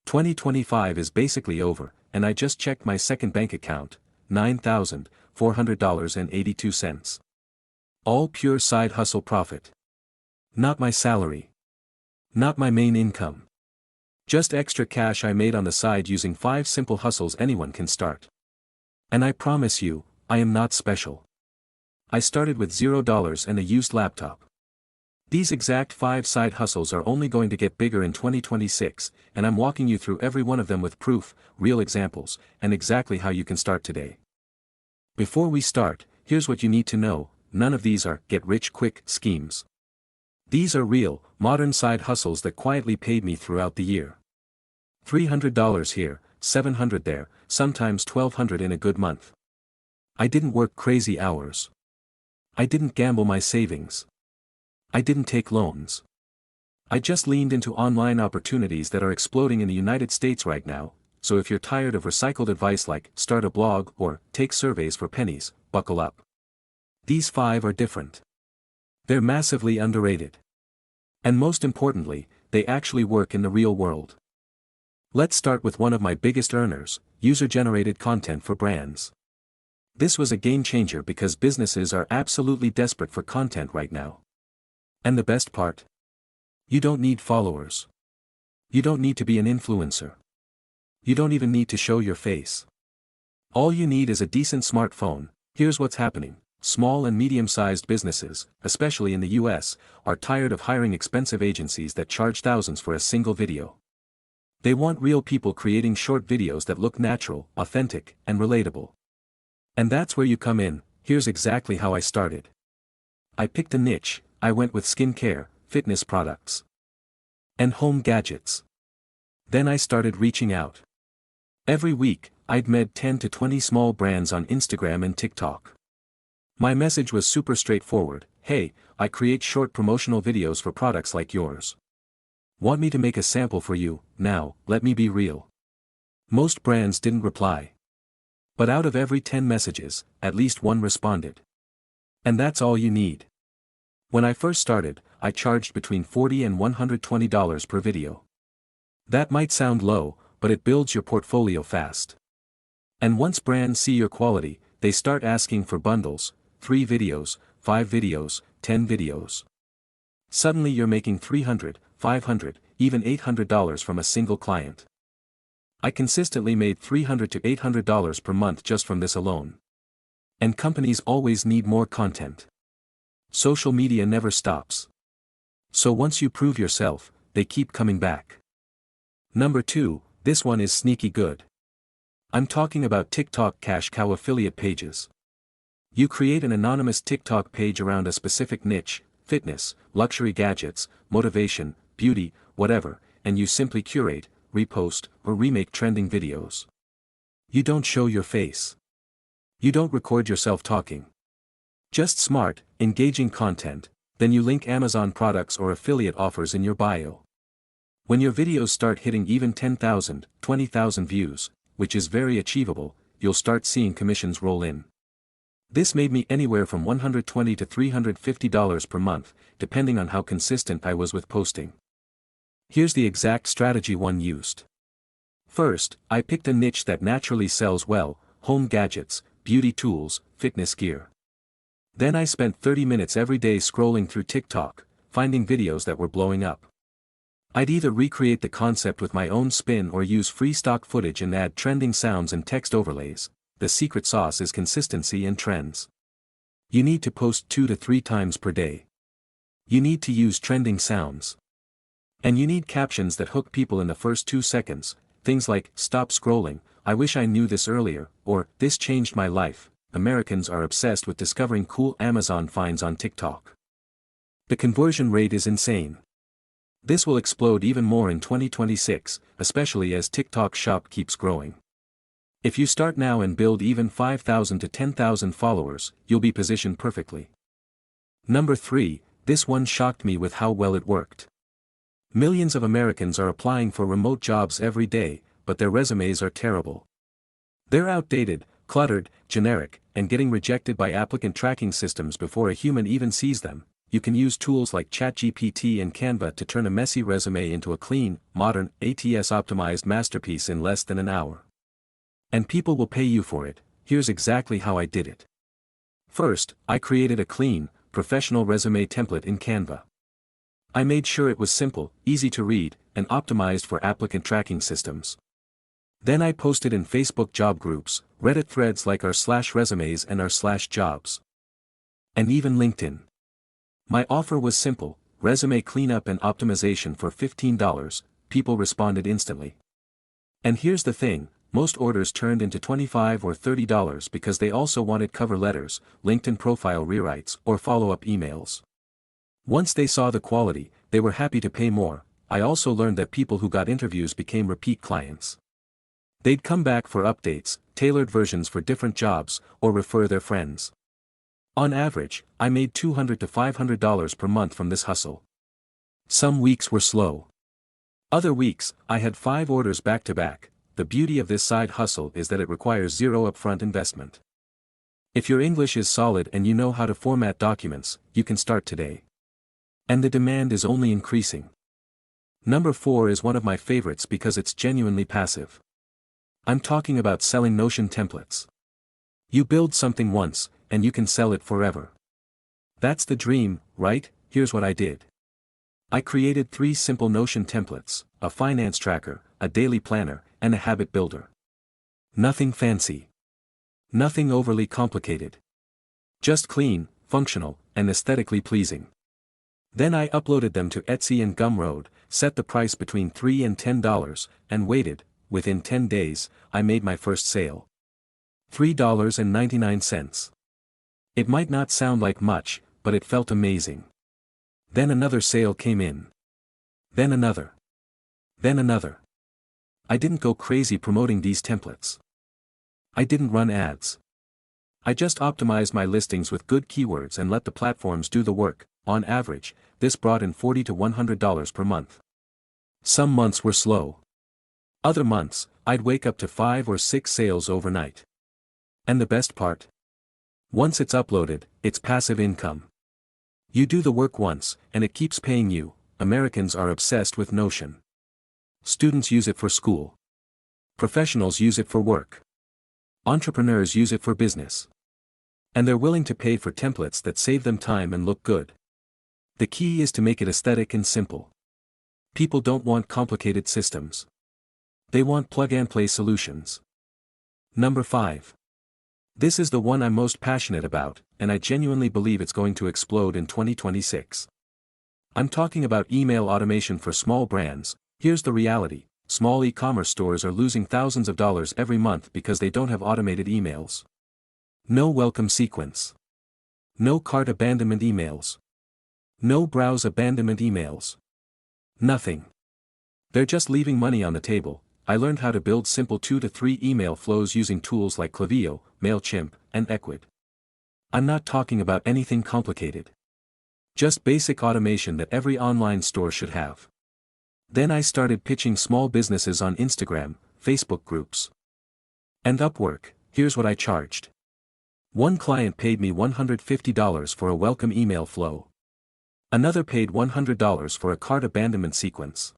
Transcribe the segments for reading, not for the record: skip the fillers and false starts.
2025 is basically over, and I just checked my second bank account, $9,400.82. All pure side hustle profit. Not my salary. Not my main income. Just extra cash I made on the side using 5 simple hustles anyone can start. And I promise you, I am not special. I started with $0 and a used laptop. These exact 5 side hustles are only going to get bigger in 2026, and I'm walking you through every one of them with proof, real examples, and exactly how you can start today. Before we start, here's what you need to know: none of these are get-rich-quick schemes. These are real, modern side hustles that quietly paid me throughout the year. $300 here, $700 there, sometimes $1,200 in a good month. I didn't work crazy hours. I didn't gamble my savings. I didn't take loans. I just leaned into online opportunities that are exploding in the United States right now, so if you're tired of recycled advice like start a blog or take surveys for pennies, buckle up. These 5 are different. They're massively underrated. And most importantly, they actually work in the real world. Let's start with one of my biggest earners, user-generated content for brands. This was a game changer because businesses are absolutely desperate for content right now. And the best part? You don't need followers. You don't need to be an influencer. You don't even need to show your face. All you need is a decent smartphone. Here's what's happening. Small and medium-sized businesses, especially in the US, are tired of hiring expensive agencies that charge thousands for a single video. They want real people creating short videos that look natural, authentic, and relatable. And that's where you come in. Here's exactly how I started. I picked a niche. I went with skincare, fitness products, and home gadgets. Then I started reaching out. Every week, I'd met 10 to 20 small brands on Instagram and TikTok. My message was super straightforward: hey, I create short promotional videos for products like yours. Want me to make a sample for you? Now, let me be real. Most brands didn't reply. But out of every 10 messages, at least one responded. And that's all you need. When I first started, I charged between $40 and $120 per video. That might sound low, but it builds your portfolio fast. And once brands see your quality, they start asking for bundles: 3 videos, 5 videos, 10 videos. Suddenly you're making $300, $500, even $800 from a single client. I consistently made $300 to $800 per month just from this alone. And companies always need more content. Social media never stops. So once you prove yourself, they keep coming back. Number 2, this one is sneaky good. I'm talking about TikTok cash cow affiliate pages. You create an anonymous TikTok page around a specific niche: fitness, luxury gadgets, motivation, beauty, whatever, and you simply curate, repost, or remake trending videos. You don't show your face. You don't record yourself talking. Just smart, engaging content, then you link Amazon products or affiliate offers in your bio. When your videos start hitting even 10,000, 20,000 views, which is very achievable, you'll start seeing commissions roll in. This made me anywhere from $120 to $350 per month, depending on how consistent I was with posting. Here's the exact strategy one used. First, I picked a niche that naturally sells well: home gadgets, beauty tools, fitness gear. Then I spent 30 minutes every day scrolling through TikTok, finding videos that were blowing up. I'd either recreate the concept with my own spin or use free stock footage and add trending sounds and text overlays. The secret sauce is consistency and trends. You need to post 2 to 3 times per day. You need to use trending sounds. And you need captions that hook people in the first 2 seconds, things like "stop scrolling, I wish I knew this earlier," or "this changed my life." Americans are obsessed with discovering cool Amazon finds on TikTok. The conversion rate is insane. This will explode even more in 2026, especially as TikTok Shop keeps growing. If you start now and build even 5,000 to 10,000 followers, you'll be positioned perfectly. Number 3, this one shocked me with how well it worked. Millions of Americans are applying for remote jobs every day, but their resumes are terrible. They're outdated, cluttered, generic, and getting rejected by applicant tracking systems before a human even sees them. you can use tools like ChatGPT and Canva to turn a messy resume into a clean, modern, ATS-optimized masterpiece in less than an hour. And people will pay you for it. Here's exactly how I did it. First, I created a clean, professional resume template in Canva. I made sure it was simple, easy to read, and optimized for applicant tracking systems. Then I posted in Facebook job groups, Reddit threads like r/resumes and r/jobs. And even LinkedIn. My offer was simple, resume cleanup and optimization for $15, people responded instantly. And here's the thing, most orders turned into $25 or $30 because they also wanted cover letters, LinkedIn profile rewrites, or follow-up emails. Once they saw the quality, they were happy to pay more. I also learned that people who got interviews became repeat clients. They'd come back for updates, tailored versions for different jobs, or refer their friends. On average, I made $200 to $500 per month from this hustle. Some weeks were slow. Other weeks, I had 5 orders back to back. The beauty of this side hustle is that it requires zero upfront investment. If your English is solid and you know how to format documents, you can start today. And the demand is only increasing. Number 4 is one of my favorites because it's genuinely passive. I'm talking about selling Notion templates. You build something once, and you can sell it forever. That's the dream, right? Here's what I did. I created 3 simple Notion templates, a finance tracker, a daily planner, and a habit builder. Nothing fancy. Nothing overly complicated. Just clean, functional, and aesthetically pleasing. Then I uploaded them to Etsy and Gumroad, set the price between $3 and $10, and waited. Within 10 days, I made my first sale. $3.99. It might not sound like much, but it felt amazing. Then another sale came in. Then another. Then another. I didn't go crazy promoting these templates. I didn't run ads. I just optimized my listings with good keywords and let the platforms do the work. On average, this brought in $40 to $100 per month. Some months were slow. Other months, I'd wake up to 5 or 6 sales overnight. And the best part? Once it's uploaded, it's passive income. You do the work once, and it keeps paying you. Americans are obsessed with Notion. Students use it for school. Professionals use it for work. Entrepreneurs use it for business. And they're willing to pay for templates that save them time and look good. The key is to make it aesthetic and simple. People don't want complicated systems. They want plug-and-play solutions. Number 5. This is the one I'm most passionate about, and I genuinely believe it's going to explode in 2026. I'm talking about email automation for small brands. Here's the reality, small e-commerce stores are losing thousands of dollars every month because they don't have automated emails. No welcome sequence. No cart abandonment emails. No browse abandonment emails. Nothing. They're just leaving money on the table. I learned how to build simple 2 to 3 email flows using tools like Klaviyo, MailChimp, and Ecwid. I'm not talking about anything complicated. Just basic automation that every online store should have. Then I started pitching small businesses on Instagram, Facebook groups, and Upwork. Here's what I charged. One client paid me $150 for a welcome email flow. Another paid $100 for a cart abandonment sequence.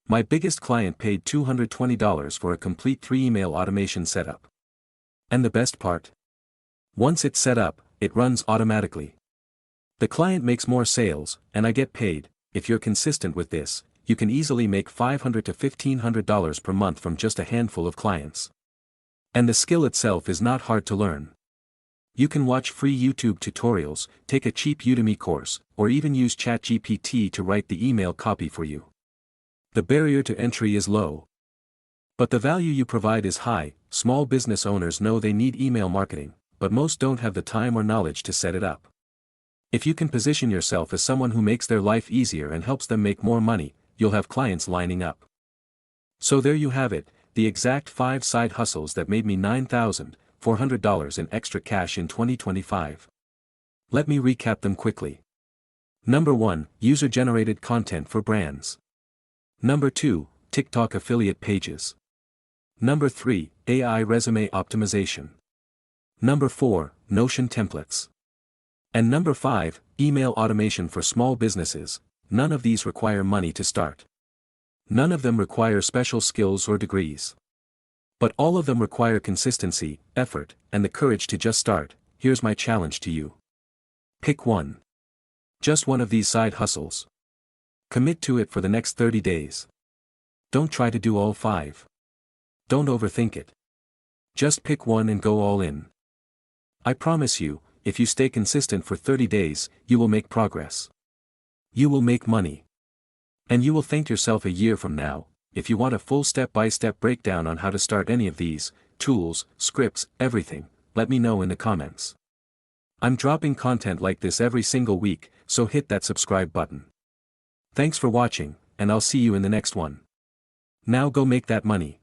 My biggest client paid $220 for a complete 3-email automation setup. And the best part? Once it's set up, it runs automatically. The client makes more sales, and I get paid. If you're consistent with this, you can easily make $500 to $1,500 per month from just a handful of clients. And the skill itself is not hard to learn. You can watch free YouTube tutorials, take a cheap Udemy course, or even use ChatGPT to write the email copy for you. The barrier to entry is low. But the value you provide is high. Small business owners know they need email marketing, but most don't have the time or knowledge to set it up. If you can position yourself as someone who makes their life easier and helps them make more money, you'll have clients lining up. So there you have it, the exact 5 side hustles that made me $9,400 in extra cash in 2025. Let me recap them quickly. Number 1, user-generated content for brands. Number 2, TikTok affiliate pages. Number 3, AI resume optimization. Number 4, Notion templates. And number 5, email automation for small businesses. None of these require money to start. None of them require special skills or degrees. But all of them require consistency, effort, and the courage to just start. Here's my challenge to you. Pick one. Just one of these side hustles. Commit to it for the next 30 days. Don't try to do all 5. Don't overthink it. Just pick one and go all in. I promise you, if you stay consistent for 30 days, you will make progress. You will make money. And you will thank yourself a year from now. If you want a full step-by-step breakdown on how to start any of these, tools, scripts, everything, let me know in the comments. I'm dropping content like this every single week, so hit that subscribe button. Thanks for watching, and I'll see you in the next one. Now go make that money.